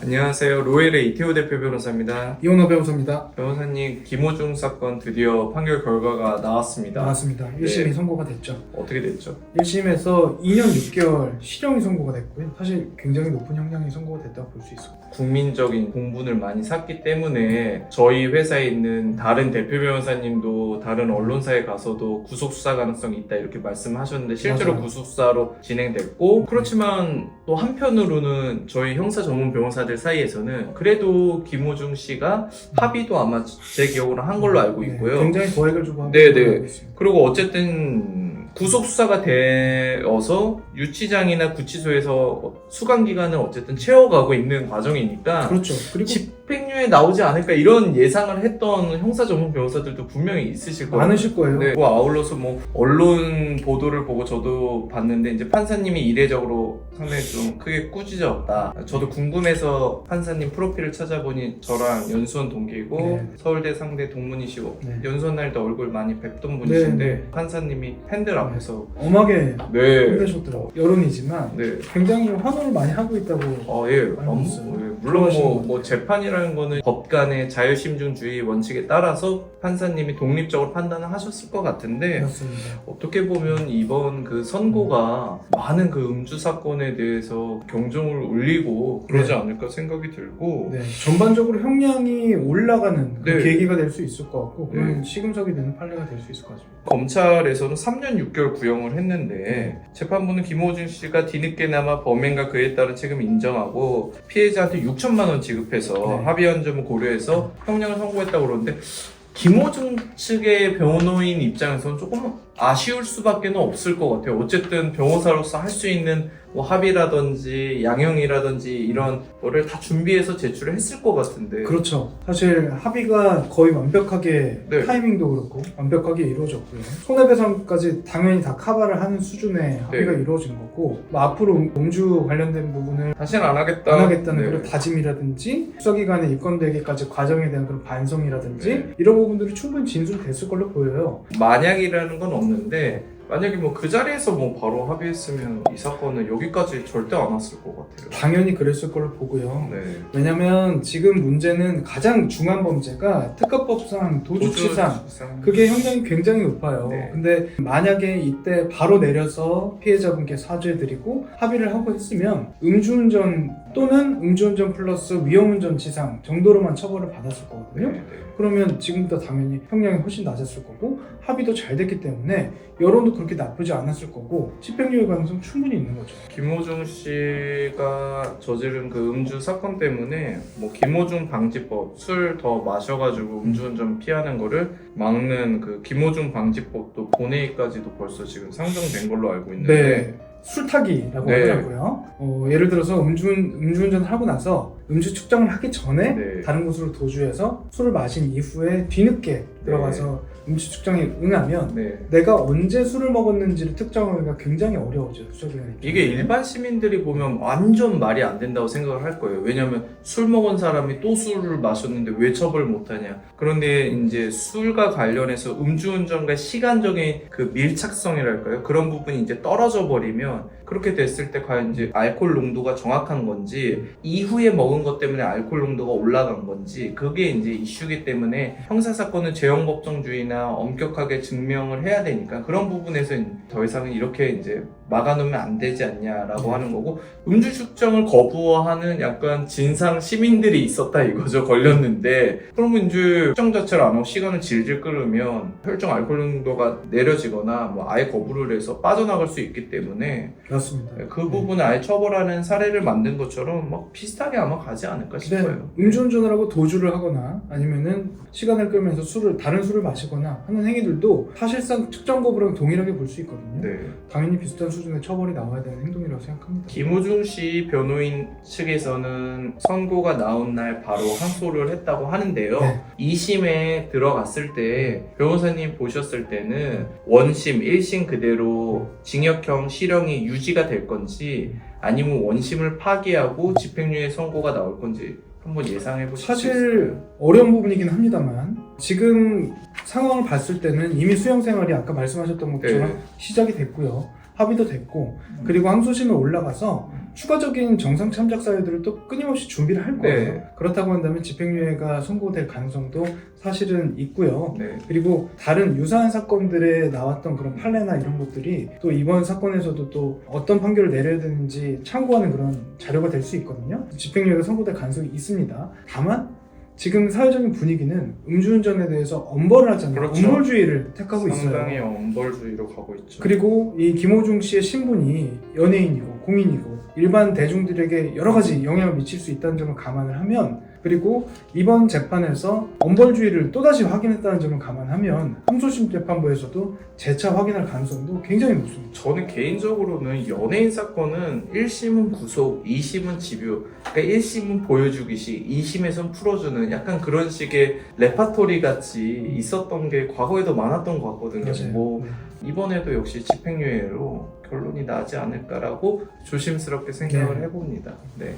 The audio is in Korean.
안녕하세요. 로엘의 이태호 대표 변호사입니다. 이원호 변호사입니다. 변호사님, 김호중 사건 드디어 판결 결과가 나왔습니다. 나왔습니다. 1심이 선고가 됐죠. 어떻게 됐죠? 1심에서 2년 6개월 실형이 선고가 됐고요. 사실 굉장히 높은 형량이 선고가 됐다고 볼 수 있습니다. 국민적인 공분을 많이 샀기 때문에 저희 회사에 있는 다른 대표 변호사님도 다른 언론사에 가서도 구속수사 가능성이 있다 이렇게 말씀하셨는데 실제로 맞아요. 구속수사로 진행됐고, 그렇지만 또 한편으로는 저희 형사 전문 변호사들 사이에서는 그래도 김호중 씨가 합의도 아마 제 기억으로 한 걸로 알고 있고요. 네, 굉장히 고액을 주고 하고 네네. 있습니다. 그리고 어쨌든 구속수사가 되어서 유치장이나 구치소에서 수감기간을 어쨌든 채워가고 있는 과정이니까 그렇죠. 그리고 집행유예 나오지 않을까 이런 예상을 했던 형사 전문 변호사들도 분명히 있으실 거예요. 많으실 거예요. 네. 아울러서 뭐 언론 보도를 보고 저도 봤는데 이제 판사님이 이례적으로 상당히 좀 크게 꾸짖었다. 저도 궁금해서 판사님 프로필을 찾아보니 저랑 연수원 동기이고 네. 서울대 상대 동문이시고 네. 연수원 날도 얼굴 많이 뵙던 분이신데 네. 판사님이 팬들 앞에서 엄하게 네. 혼내셨더라고요. 여론이지만 네. 굉장히 환호를 많이 하고 있다고. 예. 알고 있어요. 물론 좋아하시는 뭐 재판이라는 거는 법 간의 자유심증주의 원칙에 따라서 판사님이 독립적으로 판단을 하셨을 것 같은데 그렇습니다. 어떻게 보면 이번 그 선고가 많은 그 음주 사건에 대해서 경종을 울리고 그러지 네. 않을까 생각이 들고 네, 전반적으로 형량이 올라가는 그 네. 계기가 될 수 있을 것 같고 네. 그런 시금석이 되는 판례가 될 수 있을 것 같습니다. 검찰에서는 3년 6개월 구형을 했는데 재판부는 김호중 씨가 뒤늦게나마 범행과 그에 따른 책임을 인정하고 피해자한테 6천만 원 지급해서 네. 합의한 점을 고려해서 형량을 선고했다고 그러는데 김호중 측의 변호인 입장에서는 조금 아쉬울 수밖에 없을 것 같아요. 어쨌든 변호사로서 할 수 있는 뭐 합의라든지 양형이라든지 이런 거를 다 준비해서 제출을 했을 것 같은데. 그렇죠. 사실 합의가 거의 완벽하게 네. 타이밍도 그렇고 완벽하게 이루어졌고요. 손해배상까지 당연히 다 커버를 하는 수준의 합의가 네. 이루어진 거고 뭐 앞으로 음주 관련된 부분을 다시는 안 하겠다. 안 하겠다는 네. 그런 다짐이라든지 수사기관에 입건되기까지 과정에 대한 그런 반성이라든지 네. 이런 부분들이 충분히 진술됐을 걸로 보여요. 만약이라는 건 없는데 만약에 뭐 그 자리에서 뭐 바로 합의했으면 이 사건은 여기까지 절대 안 왔을 것 같아요. 당연히 그랬을 걸로 보고요. 네. 왜냐면 지금 문제는 가장 중한 범죄가 특가법상 도주치상 그게 형량이 굉장히 높아요. 네. 근데 만약에 이때 바로 내려서 피해자분께 사죄드리고 합의를 하고 했으면 음주운전 또는 음주운전 플러스 위험운전 치상 정도로만 처벌을 받았을 거거든요. 네. 그러면 지금보다 당연히 형량이 훨씬 낮았을 거고 합의도 잘 됐기 때문에 여론도 그렇게 나쁘지 않았을 거고 집행유예 가능성 충분히 있는 거죠. 김호중 씨가 저지른 그 음주 사건 때문에 뭐 김호중 방지법 술 더 마셔가지고 음주운전 피하는 거를 막는 그 김호중 방지법도 본회의까지도 벌써 지금 상정된 걸로 알고 있는데 네. 술타기라고 네. 하더라고요. 예를 들어서 음주운전을 하고 나서 음주 측정을 하기 전에 네. 다른 곳으로 도주해서 술을 마신 이후에 뒤늦게 들어가서 음주 측정에 응하면 네. 내가 언제 술을 먹었는지를 특정하기가 굉장히 어려워져요. 수사기관에. 이게 일반 시민들이 보면 완전 말이 안 된다고 생각을 할 거예요. 왜냐면 술 먹은 사람이 또 술을 마셨는데 왜 처벌을 못하냐. 그런데 이제 술과 관련해서 음주운전과 시간적인 그 밀착성이랄까요? 그런 부분이 이제 떨어져 버리면 그렇게 됐을 때 과연 이제 알코올 농도가 정확한 건지 이후에 먹은 것 때문에 알코올 농도가 올라간 건지 그게 이제 이슈이기 때문에 형사사건은 재형법정주의나 엄격하게 증명을 해야 되니까 그런 부분에서 더 이상은 이렇게 이제 막아놓으면 안 되지 않냐라고 하는 거고 음주 측정을 거부하는 약간 진상 시민들이 있었다 이거죠. 걸렸는데 그러면 이제 측정 자체를 안 하고 시간을 질질 끌으면 혈중 알코올 농도가 내려지거나 뭐 아예 거부를 해서 빠져나갈 수 있기 때문에 그렇습니다. 그 부분을 아예 처벌하는 사례를 만든 것처럼 막 비슷하게 아마 가지 않을까 네, 싶어요. 음주운전을 하고 도주를 하거나 아니면은 시간을 끌면서 다른 술을 마시거나 하는 행위들도 사실상 측정 거부랑 동일하게 볼 수 있거든요. 네. 당연히 비슷한 수준의 처벌이 나와야 되는 행동이라고 생각합니다. 김호중 씨 변호인 측에서는 선고가 나온 날 바로 항소를 했다고 하는데요. 네. 2심에 들어갔을 때 변호사님 보셨을 때는 원심, 1심 그대로 징역형 실형이 유지가 될 건지 아니면 원심을 파기하고 집행유예 선고가 나올 건지 한번 예상해 보실 수 있을까요? 사실 어려운 부분이긴 합니다만 지금 상황을 봤을 때는 이미 수용 생활이 아까 말씀하셨던 것처럼 네. 시작이 됐고요. 합의도 됐고 그리고 항소심에 올라가서 추가적인 정상 참작 사유들을 또 끊임없이 준비를 할 거예요. 네. 그렇다고 한다면 집행유예가 선고될 가능성도 사실은 있고요. 네. 그리고 다른 유사한 사건들에 나왔던 그런 판례나 이런 것들이 또 이번 사건에서도 또 어떤 판결을 내려야 되는지 참고하는 그런 자료가 될 수 있거든요. 집행유예가 선고될 가능성이 있습니다. 다만 지금 사회적인 분위기는 음주운전에 대해서 엄벌을 하잖아요. 그렇죠. 엄벌주의를 택하고 있어요. 상당히 엄벌주의로 가고 있죠. 그리고 이 김호중 씨의 신분이 연예인이고 공인이고 일반 대중들에게 여러 가지 영향을 미칠 수 있다는 점을 감안을 하면, 그리고 이번 재판에서 엄벌주의를 또다시 확인했다는 점을 감안하면 항소심 재판부에서도 재차 확인할 가능성도 굉장히 높습니다. 저는 개인적으로는 연예인 사건은 1심은 구속, 2심은 집유, 그러니까 1심은 보여주기식, 2심에선 풀어주는 약간 그런 식의 레파토리 같이 있었던 게 과거에도 많았던 것 같거든요. 뭐 네. 이번에도 역시 집행유예로 결론이 나지 않을까라고 조심스럽게 생각을 네. 해봅니다. 네.